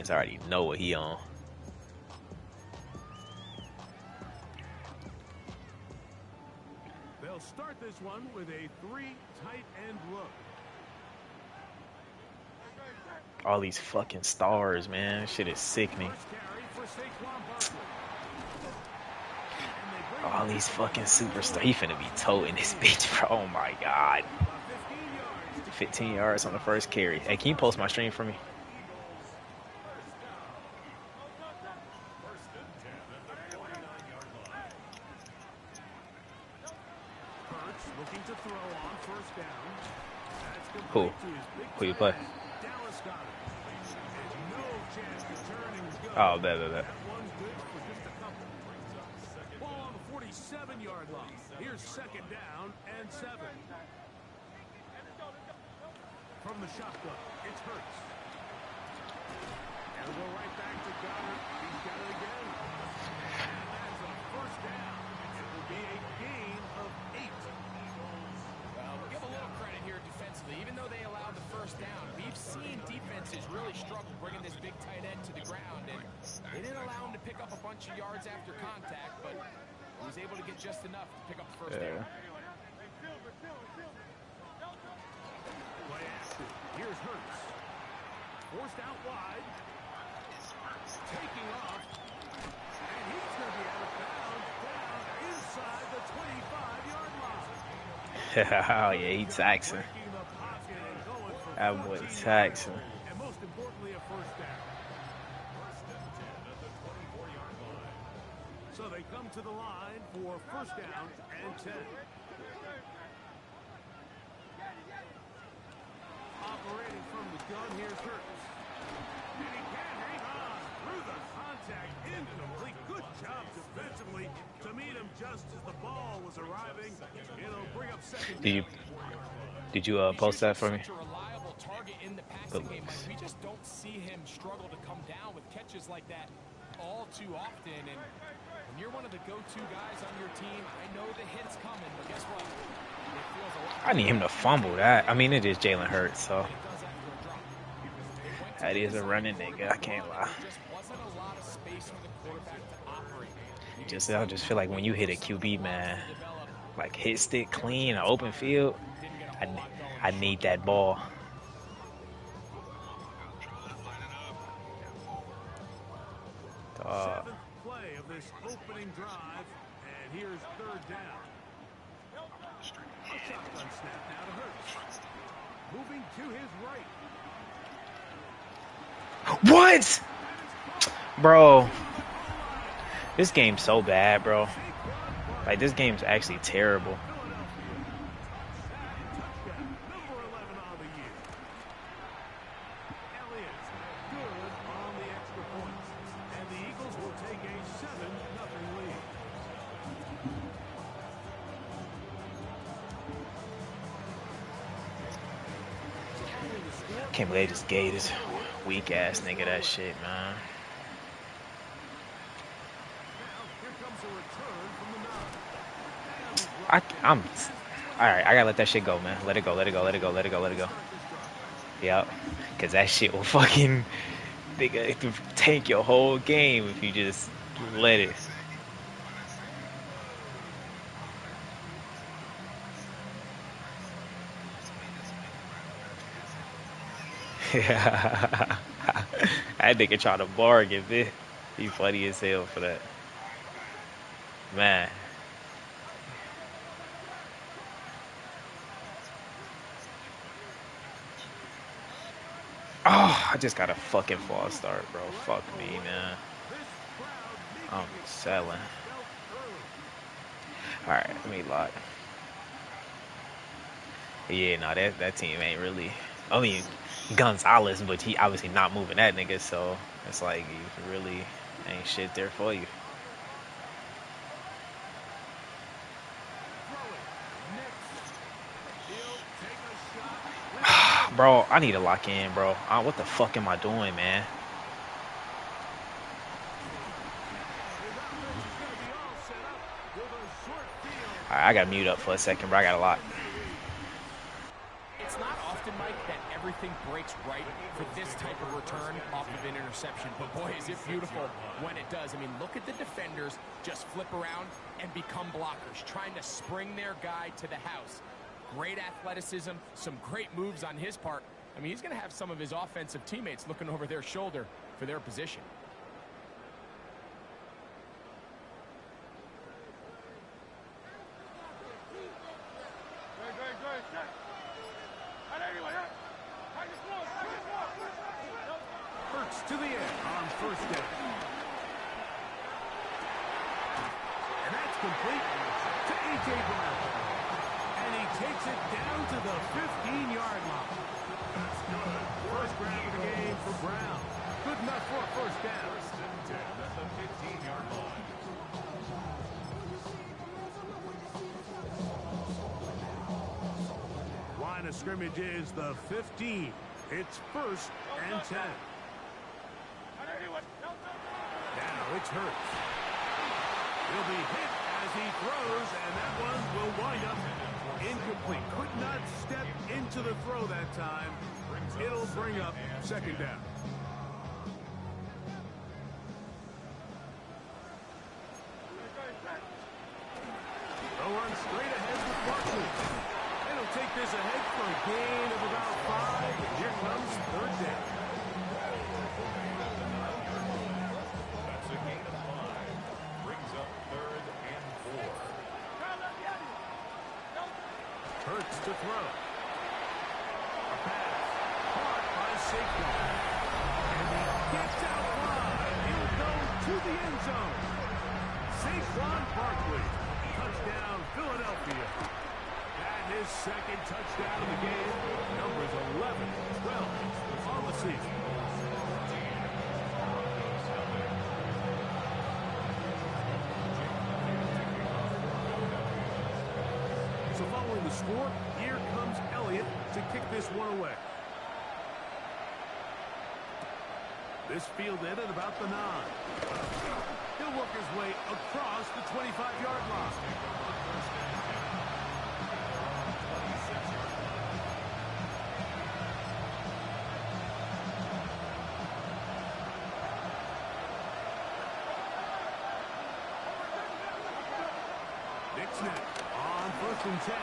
defense already know what he on. They'll start this one with a 3 tight end look. All these fucking stars, man. Shit is sickening. All these fucking superstars. He finna be toting this bitch, bro. Oh my god. 15 yards on the first carry. Hey, can you post my stream for me? Who? Who you play? Oh, that. Ball on the 47-yard line. Here's second down and 7. From the shotgun, it's Hurts. And we'll go right back to Goddard. He's got it again. And that's a first down. It will be a gain of 8. Well, we'll give a little credit here defensively. Even though they allowed the first down, we've seen defenses really struggle bringing this big tight end to the ground. And they didn't allow him to pick up a bunch of yards after contact, but he was able to get just enough to pick up the first down. Play action. Here's Hurts. Forced out wide. Taking off. And he's going to be out of bounds down inside the 25-yard line. Oh, yeah, he taxing. That boy taxing. And most importantly, a first down. So they come to the line for first down and 10. Operating from the gun, here's Hurts. And he can't hang on through the contact. Incomplete. Good job defensively to meet him just as the ball was arriving. It'll bring up second down. Did you post that for me? Such a reliable target in the passing game. Like, we just don't see him struggle to come down with catches like that all too often. And when you're one of the go-to guys on your team, I know the hit's coming, but guess what? It feels a lot. I need him to fumble that. I mean, it is Jalen Hurts, so that is a running nigga. I can't lie. I just feel like when you hit a QB, man, like hit stick clean, an open field, I need that ball. Seventh play of this opening drive, and here's third down. A shotgun snap now to Hurts. Moving to his right. What? Bro. This game's so bad, bro. Like, this game's actually terrible. Number 11 on the year. Elliott, good on the extra points. And the Eagles will take a 7-0 lead. Can't believe this gate is weak ass nigga that shit, man. I'm alright, I gotta let that shit go, man. Let it go. Yep. Cause that shit will fucking nigga tank your whole game if you just let it. Yeah. That nigga trying to bargain, bitch. He funny as hell for that. Man. Oh, I just got a fucking false start, bro. Fuck me, man. I'm selling. Alright, let me lock. Yeah, no, that team ain't really. I mean, Gonzalez, but he obviously not moving that nigga, so it's like you really ain't shit there for you. Bro, I need to lock in, bro. What the fuck am I doing, man? Alright, I gotta mute up for a second, bro. I gotta lock. It's not often, Mike, that every everything breaks right for this type of return off of an interception. But boy, is it beautiful when it does. I mean, look at the defenders just flip around and become blockers, trying to spring their guy to the house. Great athleticism, some great moves on his part. I mean, he's going to have some of his offensive teammates looking over their shoulder for their position. Hurts to the end on first down. And that's complete to A.J. Brown. And he takes it down to the 15-yard line. That's good. First grab of the game for Brown. Good enough for a first down. First and 10 at the 15-yard line. Line of scrimmage is the 15. It's first and 10. Now it's Hurts. He'll be hit as he throws, and that one will wind up incomplete. Could not step into the throw that time. It'll bring up second down. They'll run straight ahead with Barkley. It'll take this ahead for a gain of about 5. And here comes third down. That's a gain of 5. Brings up third and 4. Hurts to throw. A pass. Caught by Saquon. And he gets out wide. He'll go to the end zone. Saquon Barkley. Touchdown, Philadelphia. And his second touchdown of the game. Numbers 11, 12 on the season. So following the score, here comes Elliott to kick this one away. This fielded at about the 9. He'll work his way across the 25-yard line. Nick on first and 10.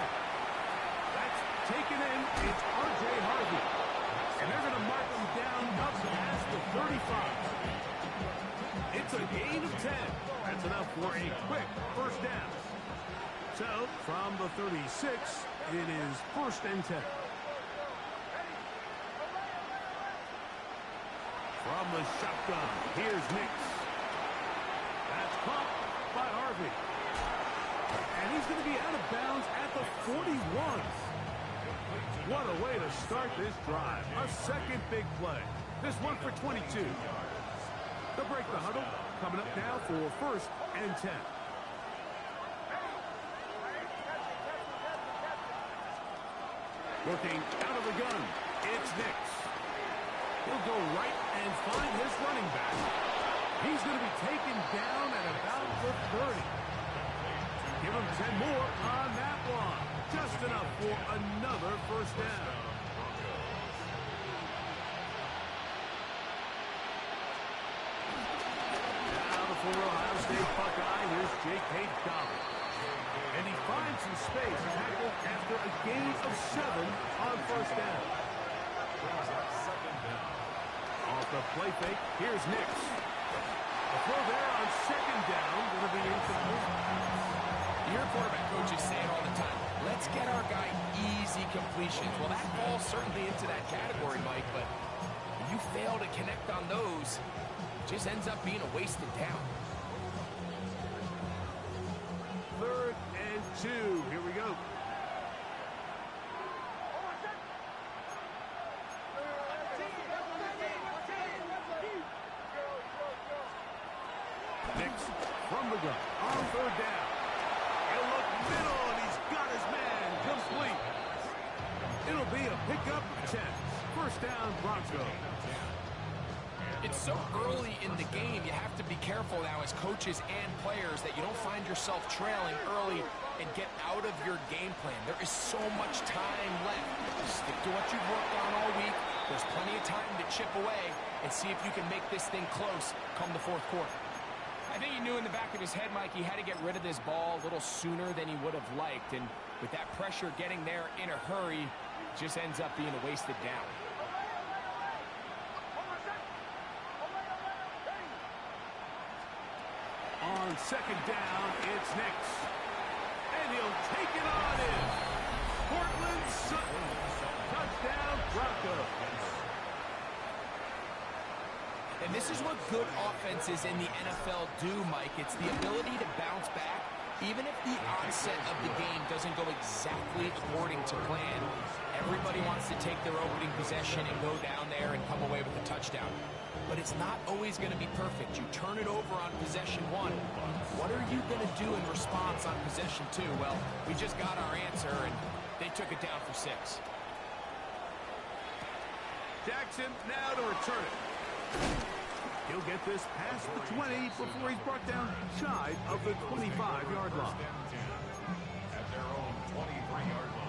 That's taken in. It's R.J. Harvey. And they're going to mark him down up past the 35. It's a gain of 10. That's enough for a quick first down. So, from the 36, it is first and 10. From the shotgun, here's Nix. That's caught by Harvey. And he's going to be out of bounds at the 41. What a way to start this drive. A second big play. This one for 22. They'll break the huddle. Coming up now for first and 10. Working out of the gun. It's Nix. He'll go right and find his running back. He's going to be taken down at about the 30. Give him 10 more on that one. Just enough for another first down. Now the former Ohio State Buckeye, here's Jake Hayes-Dobbins. And he finds some space, tackled after a gain of 7 on first down. Off the play fake, here's Nix. The throw there on second down, going to be incomplete. Your quarterback coaches say it all the time. Let's get our guy easy completions. Well, that falls certainly into that category, Mike, but when you fail to connect on those, it just ends up being a wasted down. Third and 2. Here we go. Nix from the gun on third down. He'll look middle, and he's got his man complete. It'll be a pickup of 10. First down, Broncos. It's so early in the game, you have to be careful now as coaches and players that you don't find yourself trailing early and get out of your game plan. There is so much time left. Stick to what you've worked on all week. There's plenty of time to chip away and see if you can make this thing close come the fourth quarter. I think he knew in the back of his head, Mike, he had to get rid of this ball a little sooner than he would have liked. And with that pressure getting there in a hurry, it just ends up being a wasted down. On second down, it's Nix. And he'll take it on in. Portland Sutton. Touchdown, Broncos. And this is what good offenses in the NFL do, Mike. It's the ability to bounce back, even if the onset of the game doesn't go exactly according to plan. Everybody wants to take their opening possession and go down there and come away with a touchdown. But it's not always going to be perfect. You turn it over on possession one. What are you going to do in response on possession two? Well, we just got our answer, and they took it down for 6. Jackson now to return it. He'll get this past the 20 before he's brought down shy of the 25-yard line. At their own 23-yard line.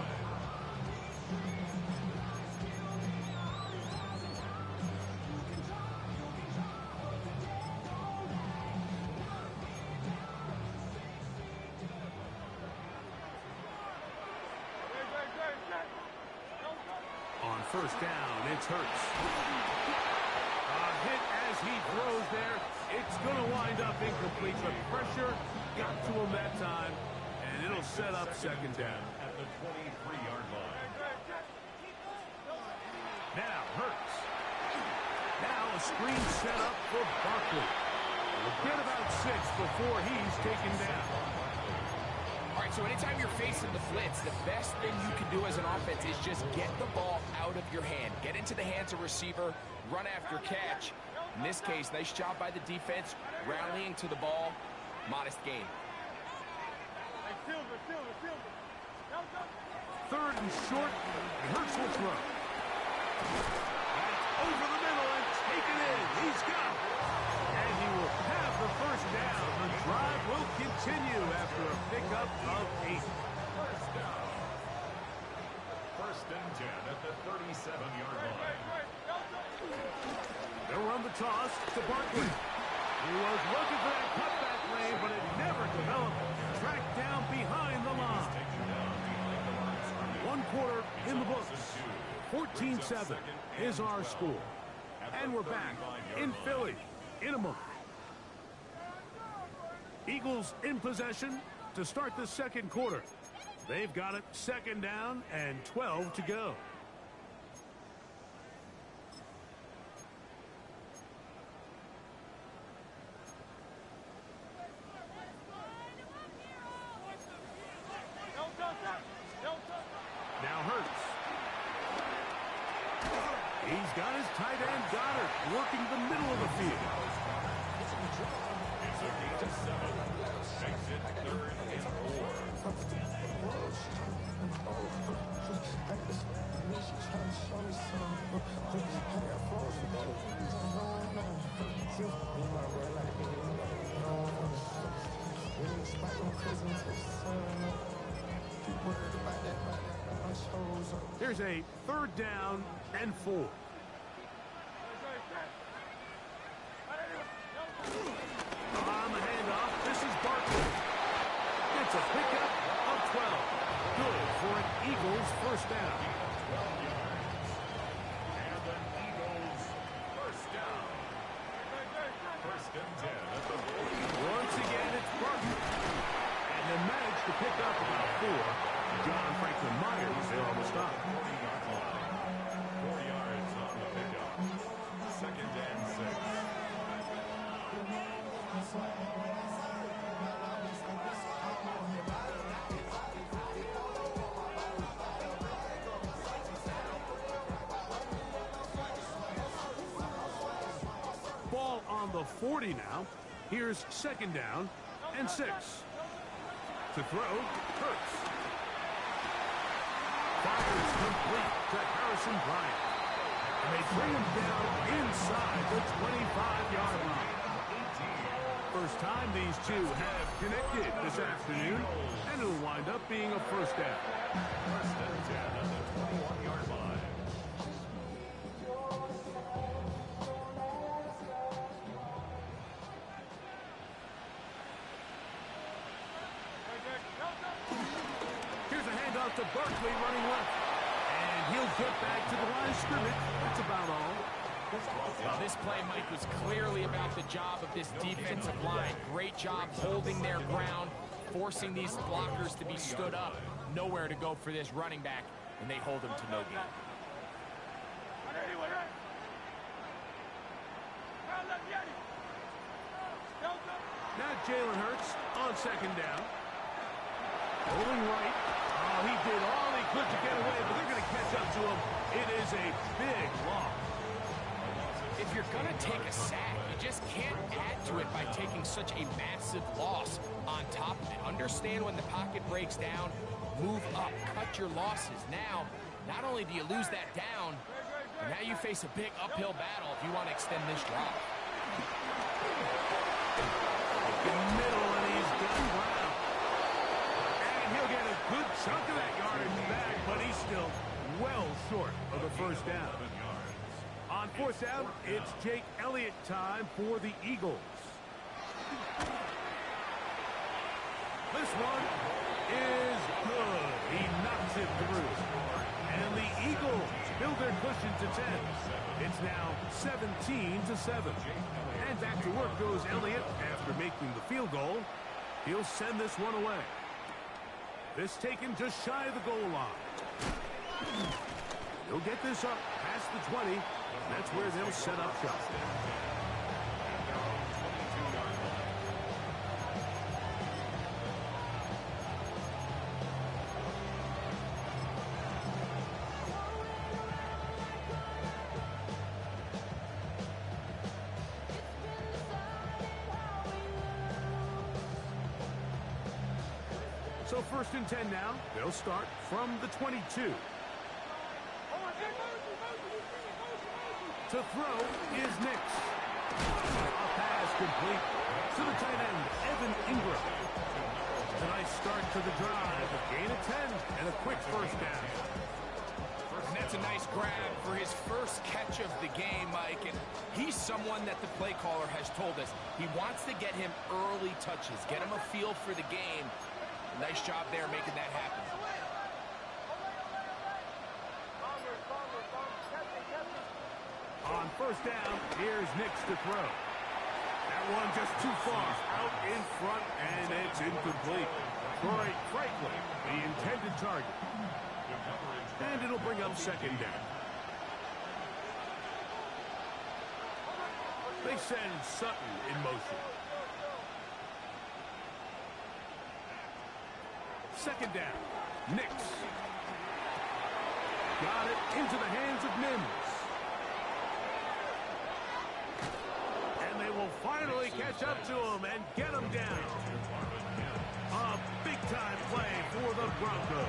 On first down, it's Hurts. A hit as he throws there. It's going to wind up incomplete, but pressure got to him that time, and it'll set up second down. At the 23-yard line. Now Hurts. Now a screen set up for Barkley. We'll get about 6 before he's taken down. All right, so anytime you're facing the blitz, the best thing you can do as an offense is just get the ball out of your hand. Get into the hands of receiver, run after catch. In this case, nice job by the defense, rallying to the ball. Modest gain. Third and short, and Hurts will throw. That's over the middle and taken in. He's got it. And he will have the first down. The drive will continue after a pickup of 8. First down. First and 10 at the 37-yard line. They'll run the toss to Barkley. He was looking for that cutback lane, but it never developed. Tracked down behind the line. 1 quarter in the books. 14-7 is our score. And we're back in Philly in a moment. Eagles in possession to start the second quarter. They've got it second down and 12 to go. Now Hurts. He's got his tight end Goddard working the middle of the field. It's a gain of 7. Makes it 3rd and 4. Here's a 3rd down and 4. On the handoff, this is Barkley. It's a pickup of 12. Good for an Eagles first down. 12 yards. And the Eagles first down. First and 10 at the 40. Once again, it's Barkley. And they managed to pick up about 4. John Franklin Myers there on the stop. 40-yard line. 4 yards on the pickup. Second and 6. Ball on the 40 now. Here's second down and 6. To throw, Hurts. Fires complete to Harrison Bryant. And they bring him down inside the 25-yard line. First time these two have connected this afternoon, and it'll wind up being a first down. First and 10 at the 21-yard line. of Barkley running left. And he'll get back to the line of scrimmage. That's about all. Well, this play, Mike, was clearly about the job of this defensive line. Great job holding their ground, forcing these blockers to be stood up. Nowhere to go for this running back, and they hold him to no gain. Now Jalen Hurts on second down. Rolling right. Oh, he did all he could to get away, but they're going to catch up to him. It is a big loss. If you're going to take a sack, you just can't add to it by taking such a massive loss on top of it. Understand when the pocket breaks down, move up, cut your losses. Now, not only do you lose that down, but now you face a big uphill battle if you want to extend this drive. In the middle, and he's got ground. And he'll get a good chunk of that yardage back, but he's still well short of the first down. On fourth down, it's Jake Elliott time for the Eagles. This one is good. He knocks it through. And the Eagles build their cushion to 10. It's now 17-7. And back to work goes Elliott after making the field goal. He'll send this one away. This taken just shy of the goal line. He'll get this up past the 20. That's where they'll set up shop. So first and 10 now. They'll start from the 22. To throw is Nix. A pass complete to the tight end, Evan Ingram. It's a nice start to the drive. A gain of 10 and a quick first down. And that's a nice grab for his first catch of the game, Mike. And he's someone that the play caller has told us he wants to get him early touches, get him a feel for the game. Nice job there making that happen. On first down, here's Nix to throw. That one just too far out in front, and it's incomplete. Troy Franklin, the intended target. And it'll bring up second down. They send Sutton in motion. Second down, Nix. Got it into the hands of Mims. They will finally catch up to him and get him down. A big-time play for the Broncos.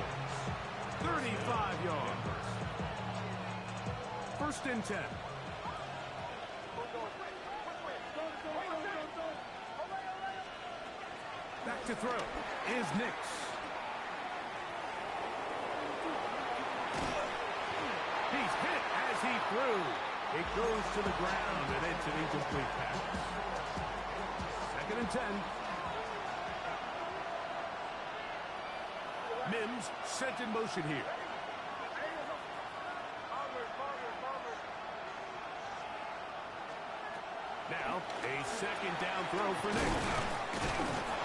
35 yards. First and 10. Back to throw is Nix. He's hit as he threw. It goes to the ground, and it's an incomplete pass. Second and 10. Mims sent in motion here. Now, a second down throw for Nick.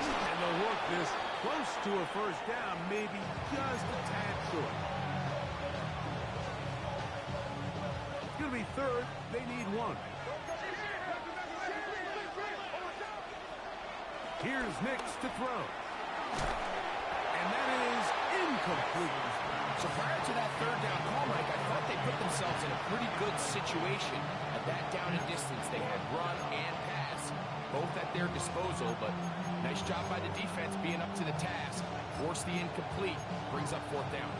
And they'll work this close to a first down, maybe just a tad short. Going to be third. They need one. Here's Nix to throw. And that is incomplete. So prior to that third down call, Mike, I thought they put themselves in a pretty good situation. At that down and distance, they had run and pass, both at their disposal. But nice job by the defense being up to the task. Force the incomplete. Brings up fourth down.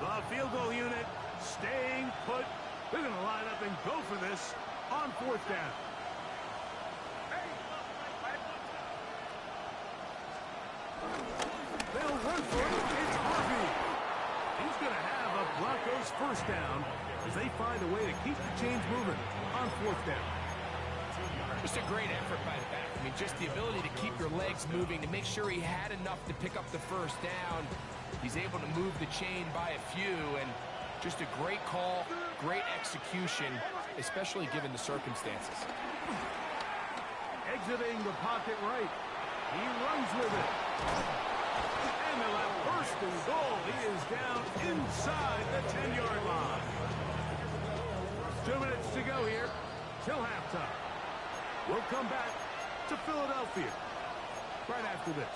The field goal unit staying put. They're going to line up and go for this on fourth down. They'll run for it. It's Harvey. He's going to have a Broncos first down as they find a way to keep the chains moving on fourth down. Just a great effort by the back. I mean, just the ability to keep your legs moving, to make sure he had enough to pick up the first down. He's able to move the chain by a few, and just a great call, great execution, especially given the circumstances. Exiting the pocket right. He runs with it. And they'll have first and goal. He is down inside the 10-yard line. 2 minutes to go here till halftime. We'll come back to Philadelphia right after this.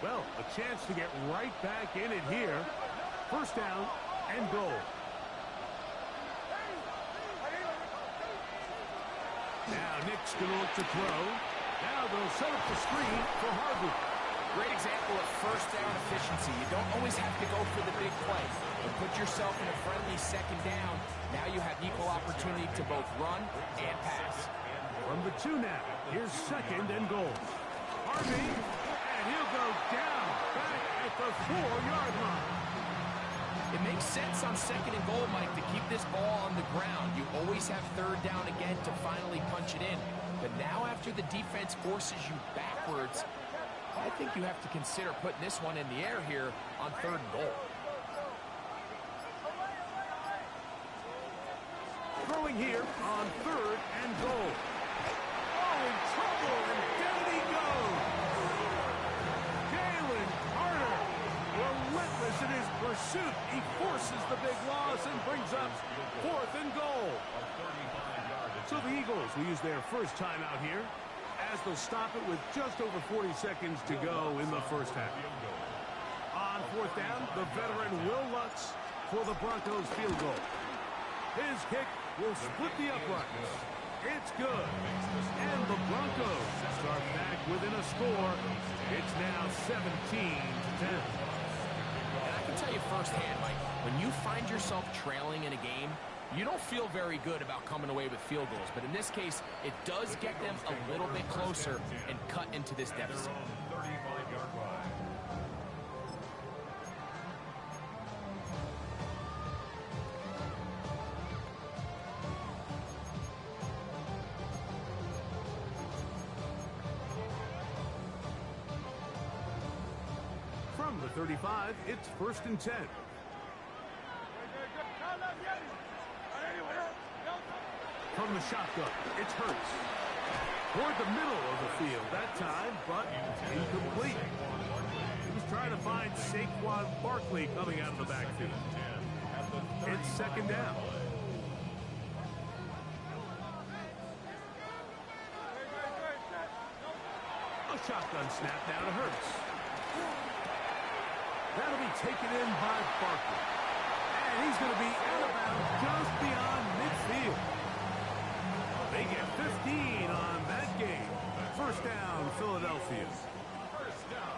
Well, a chance to get right back in it here. First down and goal. Now Nick's going to look to throw. Now they'll set up the screen for Harvey. Great example of first down efficiency. You don't always have to go for the big play, but put yourself in a friendly second down. Now you have equal opportunity to both run and pass. From the 2 now, here's second and goal. Harvey, and he'll go down back at the 4-yard line. It makes sense on second and goal, Mike, to keep this ball on the ground. You always have third down again to finally punch it in. But now after the defense forces you backwards, I think you have to consider putting this one in the air here on third and goal. Throwing here on third and goal. Oh, in trouble, and down he goes. Jalen Carter, relentless in his pursuit. He forces the big loss and brings up fourth and goal. So the Eagles will use their first timeout here, as they'll stop it with just over 40 seconds to go in the first half. On fourth down, the veteran Will Lutz for the Broncos field goal. His kick will split the uprights. It's good. And the Broncos start back within a score. It's now 17-10. And I can tell you firsthand, Mike, when you find yourself trailing in a game, you don't feel very good about coming away with field goals. But in this case, it does get them a little bit closer and cut into this deficit. 35-yard line. From the 35, it's first and 10. From the shotgun, it's Hurts. Toward the middle of the field that time, but incomplete. He was trying to find Saquon Barkley coming out of the backfield. It's second down. A shotgun snap now to Hurts. That'll be taken in by Barkley. And he's going to be out of bounds just beyond midfield. They get 15 on that game. First down, Philadelphia. First down.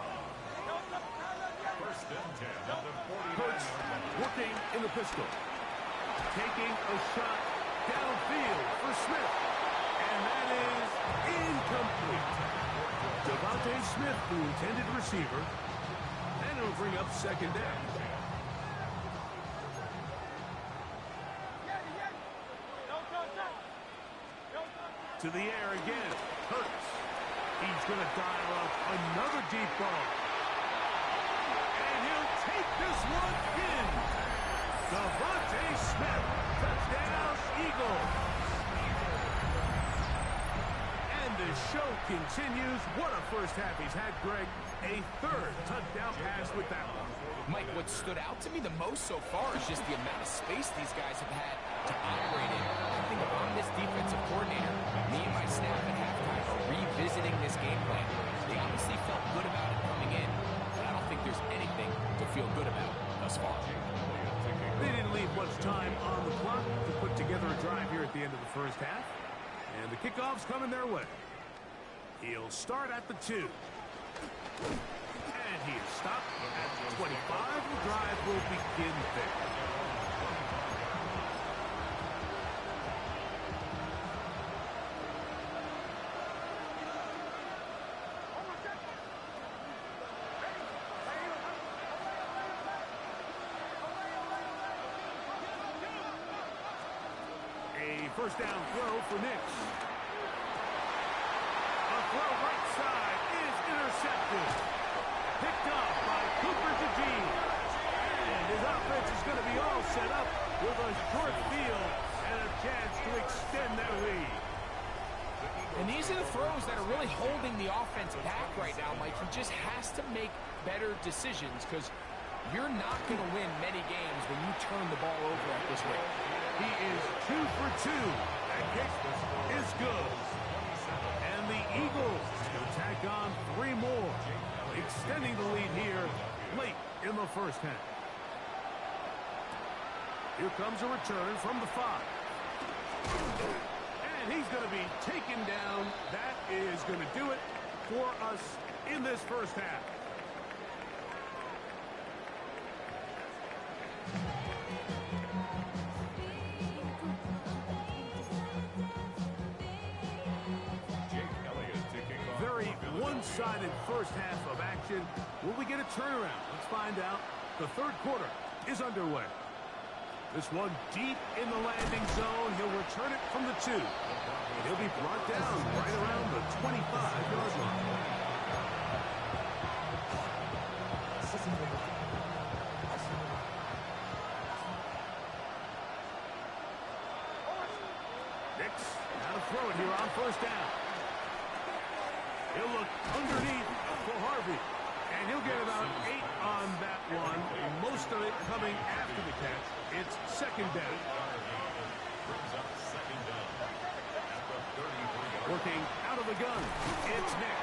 First and 10 at the 49. Hurts working in the pistol. Taking a shot downfield for Smith. And that is incomplete. Devontae Smith, the intended receiver. And it'll bring up second down. To the air again. Hurts. He's going to dial up another deep ball. And he'll take this one in. Devontae Smith. Touchdown, Eagles. And the show continues. What a first half he's had, Greg. A third touchdown pass with that one. Mike, what stood out to me the most so far is just the amount of space these guys have had to operate in. I think if I'm this defensive coordinator, me and my staff at halftime are revisiting this game plan. They obviously felt good about it coming in, but I don't think there's anything to feel good about thus far. They didn't leave much time on the clock to put together a drive here at the end of the first half. And the kickoff's coming their way. He'll start at the 2. And he is stopped at the 25. The drive will begin there. first down throw for Nix. A throw right side is intercepted. Picked up by Cooper DeJean. And his offense is going to be all set up with a short field and a chance to extend their lead. And these are the throws that are really holding the offense back right now, Mike. He just has to make better decisions because you're not going to win many games when you turn the ball over at this rate. He is 2 for 2. That kick is good. And the Eagles will tack on 3 more, extending the lead here late in the first half. Here comes a return from the 5. And he's going to be taken down. That is going to do it for us in this first half. Very one-sided first half of action. Will we get a turnaround? Let's find out. The third quarter is underway. This one deep in the landing zone. He'll return it from the 2. He'll be brought down right around the 25-yard line. Nix, now to throw it here on first down. He'll look underneath for Harvey. And he'll get about 8 on that one. Most of it coming after the catch. It's second down. Working out of the gun. It's Nix.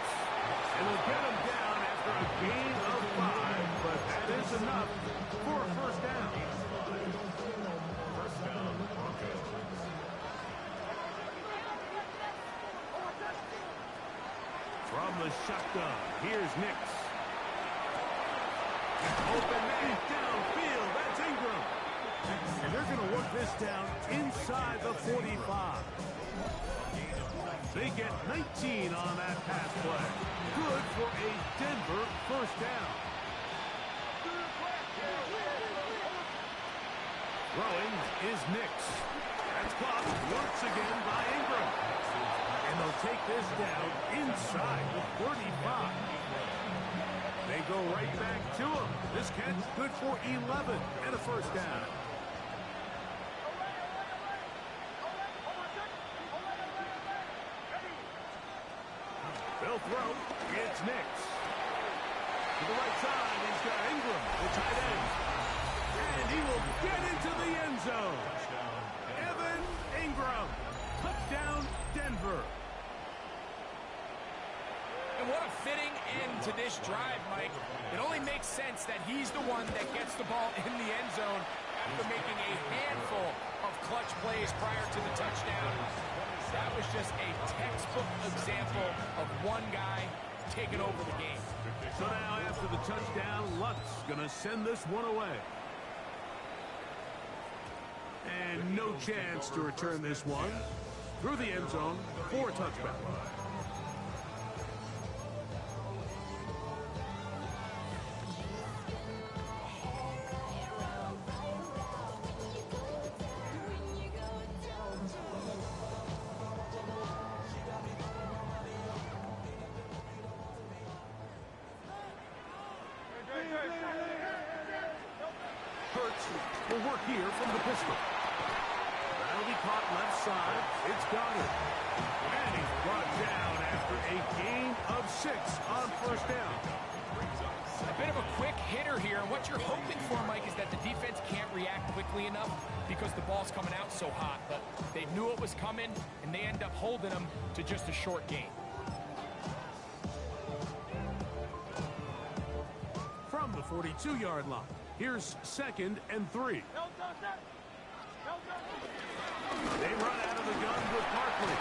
And they'll get him down after a gain of 5. But that is enough for a first down. First down, Broncos. From the shotgun, here's Nix. Open man downfield. That's Ingram. And they're going to work this down inside the 45. They get 19 on that pass play. Good for a Denver first down. Throwing is Nix. That's caught once again by Ingram. And they'll take this down inside the 35. They go right back to him. This catch good for 11 and a first down. They'll throw. It's Nix. To the right side, he's got Ingram, the tight end. And he will get into the end zone. Evan Ingram. Touchdown, Denver. And what a fitting end to this drive, Mike. It only makes sense that he's the one that gets the ball in the end zone after making a handful of clutch plays prior to the touchdown. That was just a textbook example of one guy taking over the game. So now after the touchdown, Lutz going to send this one away. And no chance to return this one through the end zone for a touchback. Hurts will work here from the pistol. That'll be caught left side. It's Goddard. And he's brought down after a gain of 6 on first down. A bit of a quick hitter here, and what you're hoping for, Mike, is that the defense can't react quickly enough because the ball's coming out so hot. But they knew it was coming, and they end up holding them to just a short gain. From the 42-yard line, here's 2nd and 3. They run out of the gun with Barkley.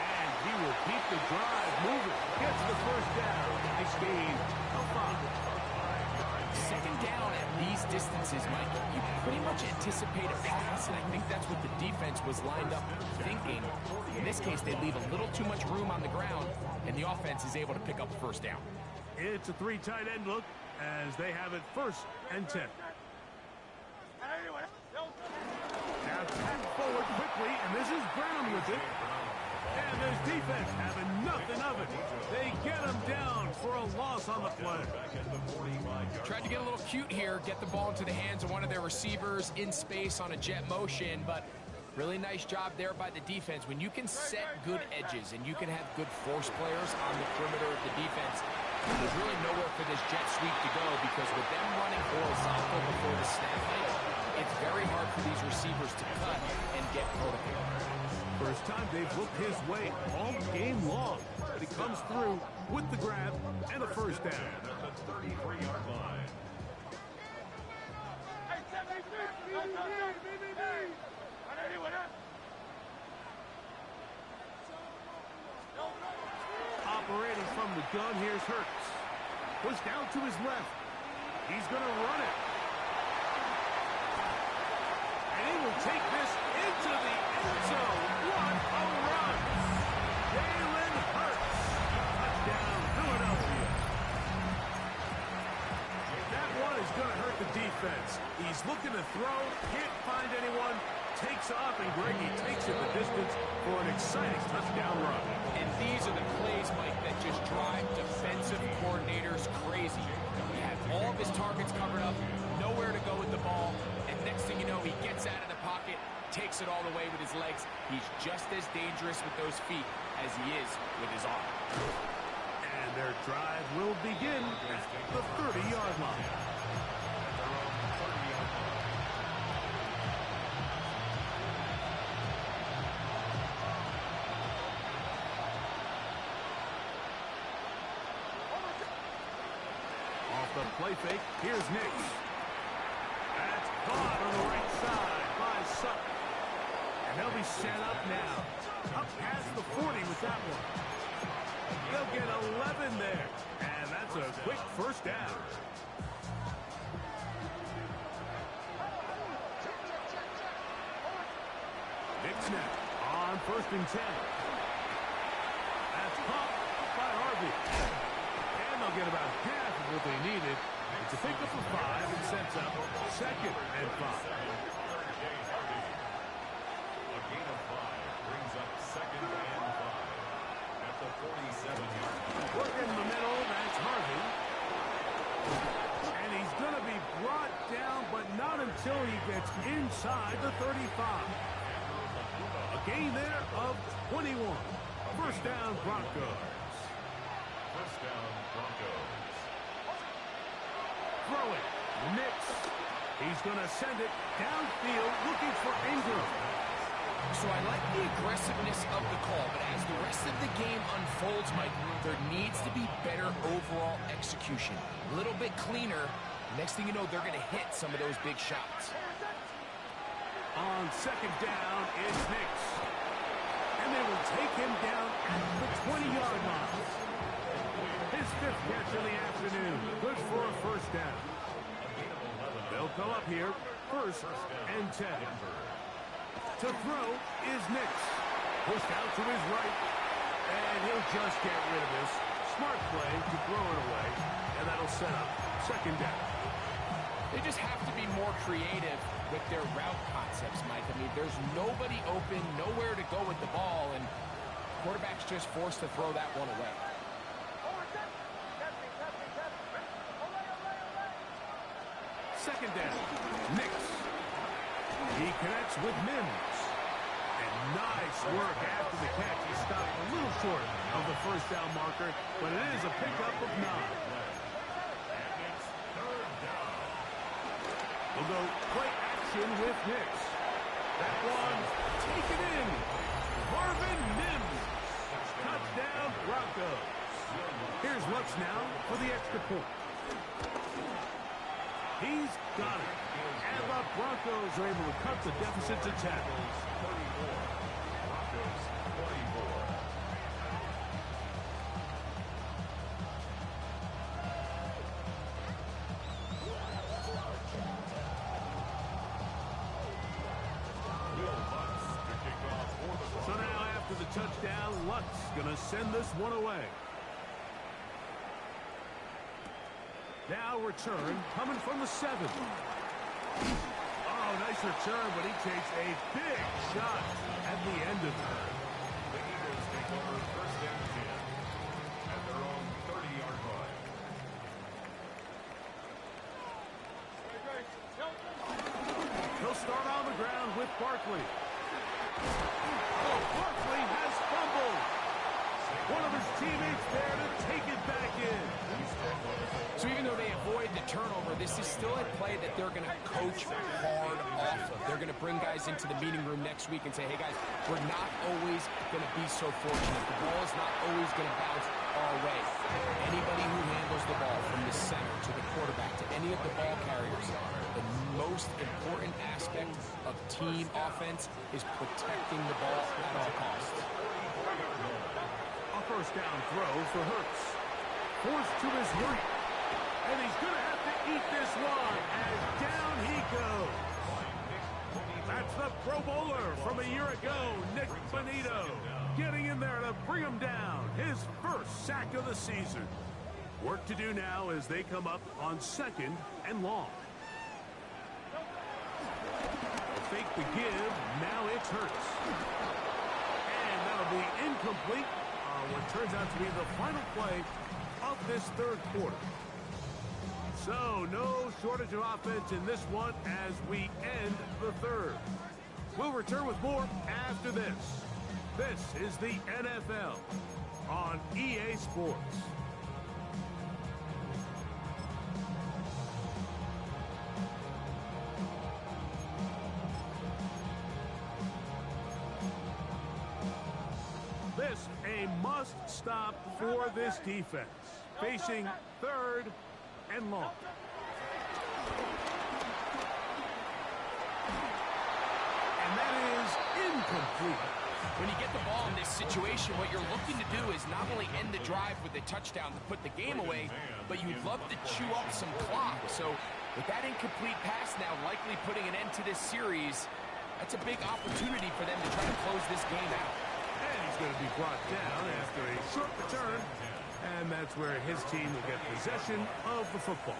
And he will keep the drive moving. Gets the first down. Nice gain of 5. Second down at these distances, Mike, you pretty much anticipate a pass, and I think that's what the defense was lined up thinking. In this case, they leave a little too much room on the ground, and the offense is able to pick up the first down. It's a 3 tight end look as they have it 1st and 10. Now attack forward quickly, and this is Brown with it. And there's defense having nothing of it. They get him down for a loss on the play. Tried to get a little cute here, get the ball into the hands of one of their receivers in space on a jet motion, but really nice job there by the defense. When you can set good edges and you can have good force players on the perimeter of the defense, there's really nowhere for this jet sweep to go, because with them running horizontal before the snap hits, it's very hard for these receivers to cut and get vertical. First time they've looked his way all game long, but he comes through with the grab and a first down. At the 33-yard line. Operating from the gun, here's Hurts. Push down to his left. He's going to run it. And he will take this into the end zone. What a run! Jalen Hurts. Touchdown, Philadelphia. That one is going to hurt the defense. He's looking to throw, can't find anyone, takes off, and Greggy takes it the distance for an exciting touchdown run. And these are the plays, Mike, that just drive defensive coordinators crazy. He had all of his targets covered up, nowhere to go with the ball, and next thing you know, he gets out of the pocket, takes it all the way with his legs. He's just as dangerous with those feet as he is with his arm. And their drive will begin at the 30-yard line. Off the play fake, here's Nix. That's caught on the right side by Sutton. And they'll be set up now. Up past the 40 with that one. They'll get 11 there. And that's a quick first down. Nix now on 1st and 10. That's caught by Harvey. And they'll get about half of what they needed. It's a pickup of 5 and sets up 2nd and 5. A gain of 5 brings up 2nd and 5 at the 47-yard line. Work in the middle, that's Harvey. And he's going to be brought down, but not until he gets inside the 35. A gain there of 21. First down, Broncos. First down, Broncos. Throw it. Nix. He's going to send it downfield looking for Ingram. So I like the aggressiveness of the call, but as the rest of the game unfolds, Mike, there needs to be better overall execution. A little bit cleaner. Next thing you know, they're going to hit some of those big shots. On 2nd down, it's Nix. And they will take him down at the 20-yard line. His 5th catch in the afternoon. Good for a first down. They'll come up here, 1st and 10. To throw is Nix. Pushed out to his right. And he'll just get rid of this. Smart play to throw it away. And that'll set up 2nd down. They just have to be more creative with their route concepts, Mike. I mean, there's nobody open, nowhere to go with the ball, and quarterback's just forced to throw that one away. Second down, Nix. He connects with Mims. And nice work after the catch. He stopped a little short of the first down marker, but it is a pickup of 9. And it's 3rd down. We'll go play action with Nix. That one taken in. Marvin Mims. Touchdown, Broncos. Here's Lutz now for the extra point. He's got it. And the Broncos are able to cut the deficit to 10. 34. Broncos 44. So now after the touchdown, Lutz going to send this one away. Now return coming from the 7. Oh, nice return, but he takes a big shot at the end of it. The Eagles take over first and 10 at their own 30-yard line. He'll start on the ground with Barkley. Oh, Barkley has fumbled. One of his teammates there to take it back in. So even though they avoid the turnover, this is still a play that they're going to coach hard off of. They're going to bring guys into the meeting room next week and say, hey, guys, we're not always going to be so fortunate. The ball is not always going to bounce our way. Anybody who handles the ball from the center to the quarterback to any of the ball carriers, the most important aspect of team offense is protecting the ball at all costs. A first down throw for Hurts. Forced to his right. And he's going to have to eat this one as down he goes. That's the Pro Bowler from a year ago, Nick Bonito, getting in there to bring him down. His first sack of the season. Work to do now as they come up on 2nd and long. They'll fake the give. Now it's Hurts. And that'll be incomplete. What turns out to be the final play of this third quarter. So, no shortage of offense in this one as we end the third. We'll return with more after this. This is the NFL on EA Sports. This a must-stop for this defense, facing 3rd and long. And that is incomplete. When you get the ball in this situation, what you're looking to do is not only end the drive with a touchdown to put the game away, but you'd love to chew up some clock. So with that incomplete pass now likely putting an end to this series, that's a big opportunity for them to try to close this game out. And he's going to be brought down after a short return. And that's where his team will get possession of the football.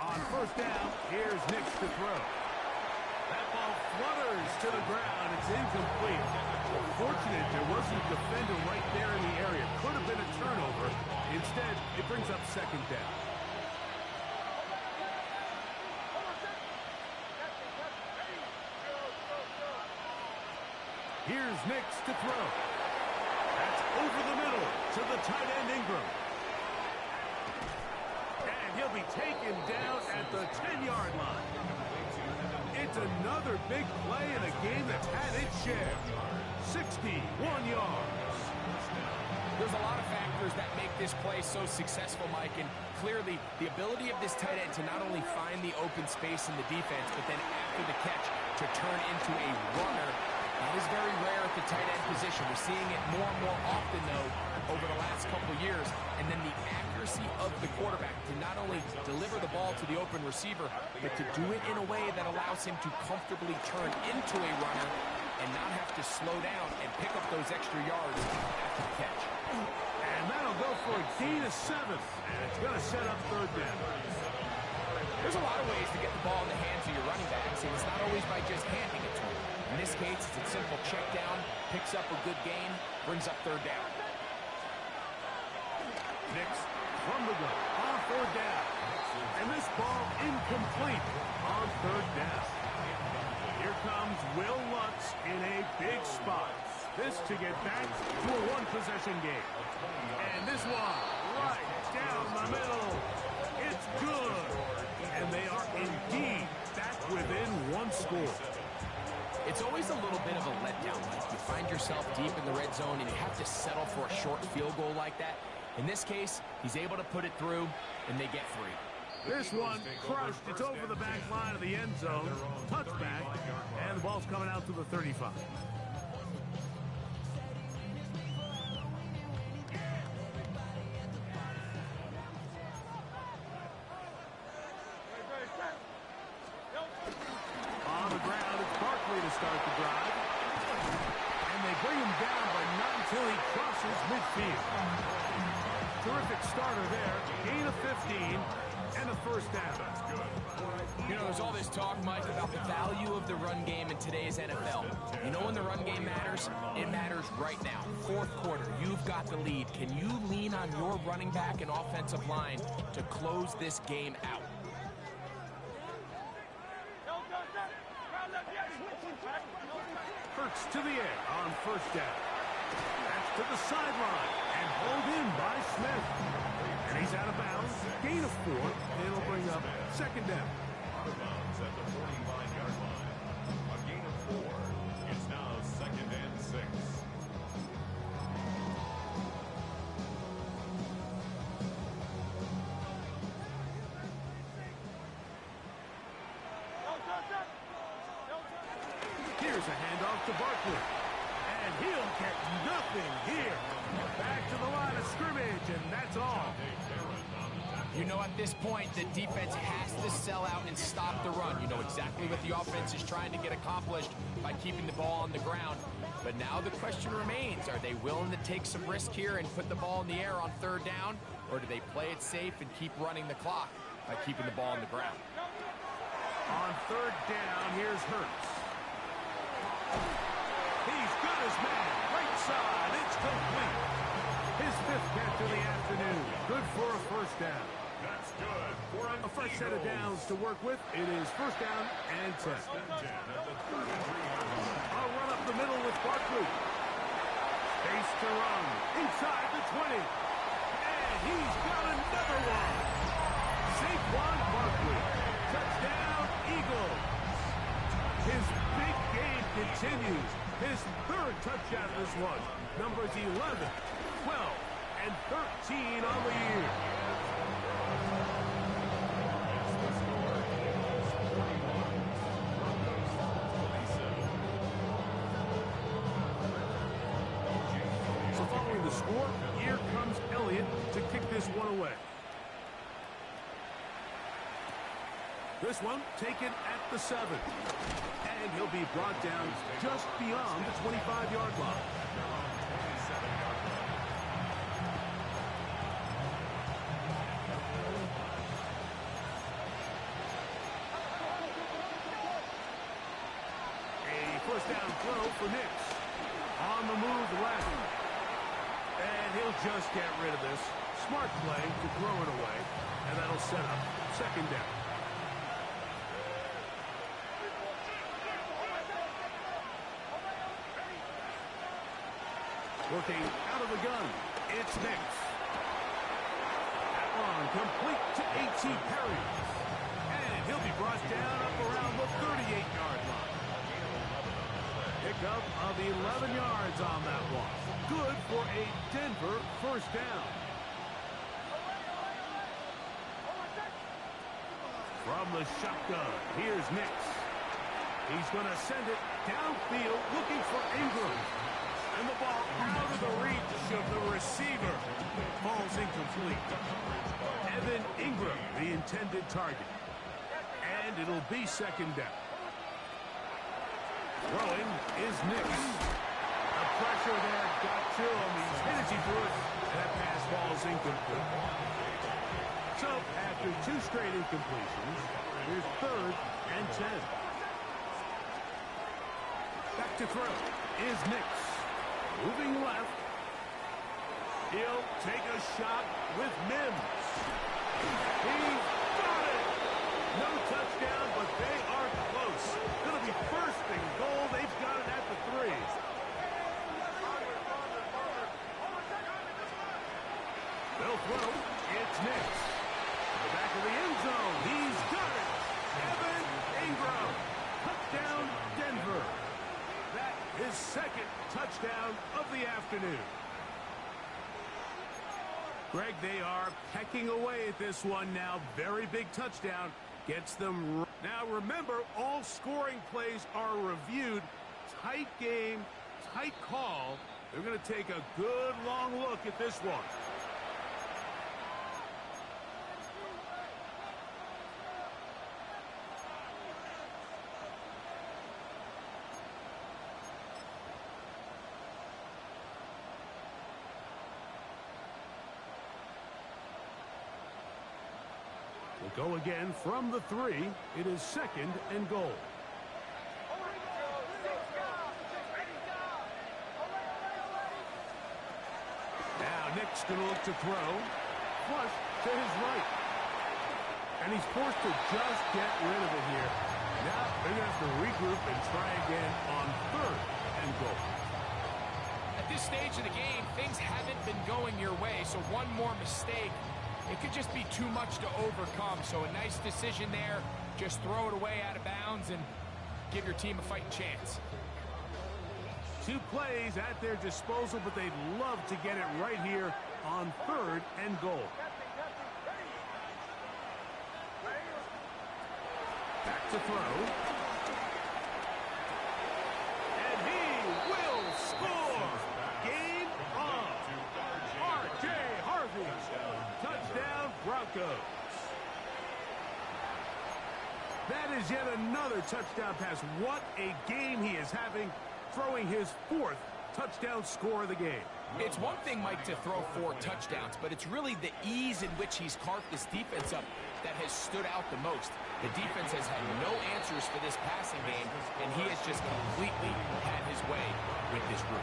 On first down, here's Nix to throw. That ball flutters to the ground. It's incomplete. Fortunate there wasn't a defender right there in the area. Could have been a turnover. Instead, it brings up 2nd down. Here's Nix to throw. That's over the middle to the tight end Ingram. And he'll be taken down at the 10-yard line. It's another big play in a game that's had its share. 61 yards. There's a lot of factors that make this play so successful, Mike, and clearly the ability of this tight end to not only find the open space in the defense, but then after the catch to turn into a runner. That is very rare at the tight end position. We're seeing it more and more often, though, over the last couple of years. And then the accuracy of the quarterback to not only deliver the ball to the open receiver, but to do it in a way that allows him to comfortably turn into a runner and not have to slow down and pick up those extra yards after the catch. And that'll go for a gain of 7. And it's going to set up 3rd down. There's a lot of ways to get the ball in the hands of your running backs, and it's not always by just handing it to them. In this case, it's a simple check down, picks up a good gain, brings up 3rd down. Nix from the gun on 4th down. And this ball incomplete on 3rd down. Here comes Will Lutz in a big spot. This to get back to a one-possession game. And this one right down the middle. It's good. And they are indeed back within 1 score. It's always a little bit of a letdown. Like you find yourself deep in the red zone and you have to settle for a short field goal like that. In this case, he's able to put it through, and they get 3. This one crushed. It's over the back line of the end zone. Touchback, and the ball's coming out to the 35. crosses midfield. Terrific starter there. Gain of 15 and a first down. You know, there's all this talk, Mike, about the value of the run game in today's NFL. You know when the run game matters? It matters right now. Fourth quarter, you've got the lead. Can you lean on your running back and offensive line to close this game out? Hurts to the air on first down. That's to the sideline and hauled in by Smith. And he's out of bounds. Gain of 4. It'll bring up second down. Out of bounds at the 45-yard line. A gain of 4. It's now second and 6. Here's a handoff to Barkley. And he'll get nothing here. Back to the line of scrimmage, and that's all. You know, at this point, the defense has to sell out and stop the run. You know exactly what the offense is trying to get accomplished by keeping the ball on the ground. But now the question remains, are they willing to take some risk here and put the ball in the air on third down? Or do they play it safe and keep running the clock by keeping the ball on the ground? On third down, here's Hurts. He's got his man. Right side. It's complete. His 5th catch of the afternoon. Good for a first down. That's good for A fresh set of downs to work with. It is first down and 10. At the 33-yard line. A run up the middle with Barkley. Space to run. Inside the 20. And he's got another one. Saquon Barkley. Touchdown, Eagles. His big game continues. His 3rd touchdown of this one. Numbers 11, 12, and 13 on the year. So following the score, here comes Elliott to kick this one away. This one taken at the 7. And he'll be brought down just beyond the 25-yard line. A first down throw for Nix. On the move left. And he'll just get rid of this. Smart play to throw it away. And that'll set up second down. Working out of the gun, it's Nix. That one complete to A.T. Perry. And he'll be brought down up around the 38-yard line. Pickup of 11 yards on that one. Good for a Denver first down. From the shotgun, here's Nix. He's going to send it downfield looking for Ingram. And the ball out of the reach of the receiver. Falls incomplete. Evan Ingram, the intended target. And it'll be second down. Throwing is Nix. The pressure there got to him. He's hit as he threw it. That pass falls incomplete. So, after 2 straight incompletions, here's 3rd and 10. Back to throw is Nix. Moving left. He'll take a shot with Mims. He got it! No touchdown, but they are close. Going to be first and goal. They've got it at the 3. They'll throw. It's Nix. To the back of the end zone. He's got it! Evan Ingram. Touchdown, Denver. That is 2nd touchdown of the afternoon. Greg, they are pecking away at this one now. Very big touchdown. Gets them. Now remember, all scoring plays are reviewed. Tight game, tight call. They're going to take a good long look at this one. We'll go again from the 3. It is 2nd and goal. Now Nick's going to look to throw. Flush to his right. And he's forced to just get rid of it here. Now they're going to have to regroup and try again on 3rd and goal. At this stage of the game, things haven't been going your way, so one more mistake, it could just be too much to overcome. So a nice decision there. Just throw it away out of bounds and give your team a fighting chance. 2 plays at their disposal, but they'd love to get it right here on 3rd and goal. Back to throw. And he will score! Game on! R.J. Harvey! Touchdown, Broncos. That is yet another touchdown pass. What a game he is having, throwing his 4th touchdown score of the game. It's one thing, Mike, to throw 4 touchdowns, but it's really the ease in which he's carved this defense up that has stood out the most. The defense has had no answers for this passing game, and he has just completely had his way with this group.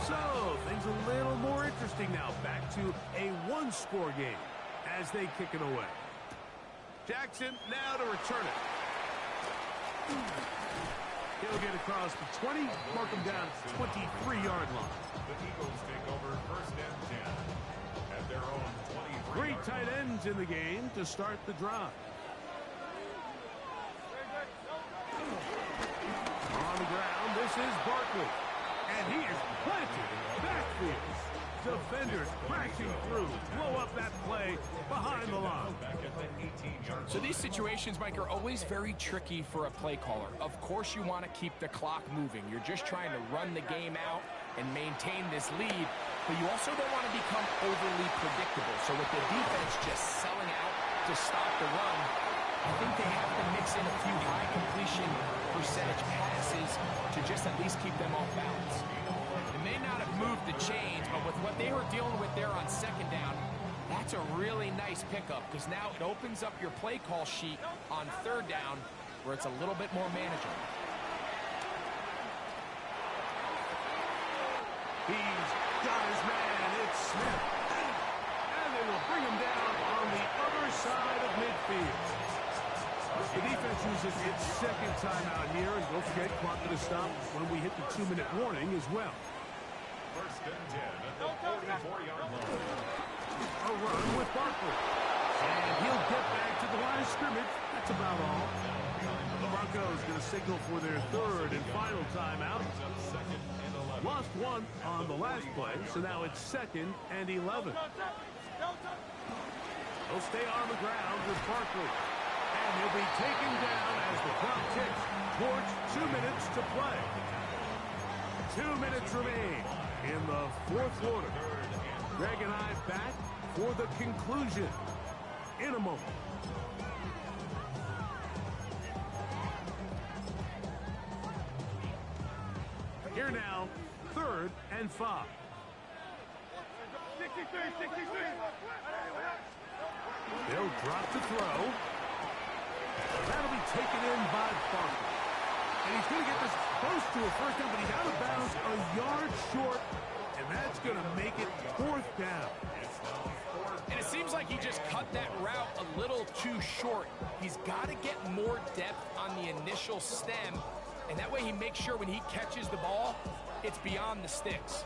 So, things a little more interesting now. Back to a 1-score game as they kick it away. Jackson now to return it. He'll get across the 20, mark him down at the 23-yard line. The Eagles take over 1st and 10 at their own 23. 3 tight ends in the game to start the drive. On the ground, this is Barkley. And he is planted in the backfield. Defenders crashing through, blow up that play behind the line. So these situations, Mike, are always very tricky for a play caller. Of course you want to keep the clock moving. You're just trying to run the game out and maintain this lead, but you also don't want to become overly predictable. So with the defense just selling out to stop the run, I think they have to mix in a few high completion percentage passes to just at least keep them off balance. May not have moved the chains, but with what they were dealing with there on 2nd down, that's a really nice pickup because now it opens up your play call sheet on 3rd down where it's a little bit more manageable. He's got his man. It's Smith. And they will bring him down on the other side of midfield. The defense uses its 2nd timeout here, and don't forget, clock going to stop when we hit the 2-minute warning as well. 1st and 10 at the 44-yard line. A run with Barkley. And he'll get back to the line of scrimmage. That's about all. The Broncos going to signal for their 3rd and final timeout. Lost 1 on the last play, so now it's 2nd and 11. He'll stay on the ground with Barkley. And he'll be taken down as the clock ticks towards 2 minutes to play. 2 minutes remain in the 4th quarter. Greg and I back for the conclusion in a moment. Here now, 3rd and 5. 63. They'll drop to throw. That'll be taken in by Barkley. And he's going to get this close to a 1st down, but he's out of bounds a yard short, and that's going to make it 4th down. And it seems like he just cut that route a little too short. He's got to get more depth on the initial stem, and that way he makes sure when he catches the ball, it's beyond the sticks.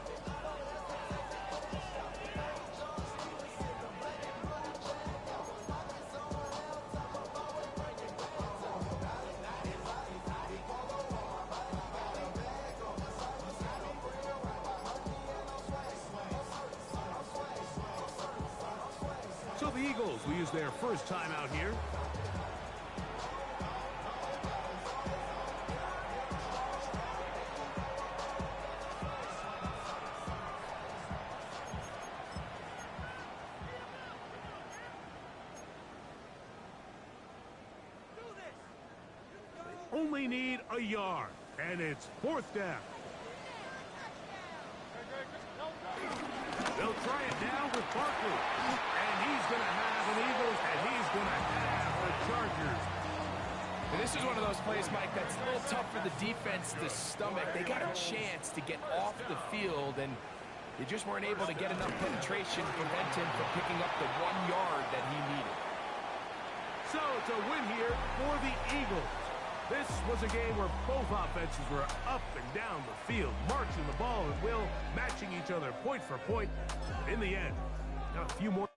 So the Eagles will use their 1st timeout here. only need a yard, and it's 4th down. They'll try it now with Barkley. And he's going to have an Eagles, and he's going to have a Chargers. And this is one of those plays, Mike, that's a little tough for the defense to stomach. They got a chance to get off the field, and they just weren't able to get enough penetration to prevent him from picking up the 1 yard that he needed. So it's a win here for the Eagles. This was a game where both offenses were up and down the field, marching the ball at will, matching each other point for point. In the end, a few more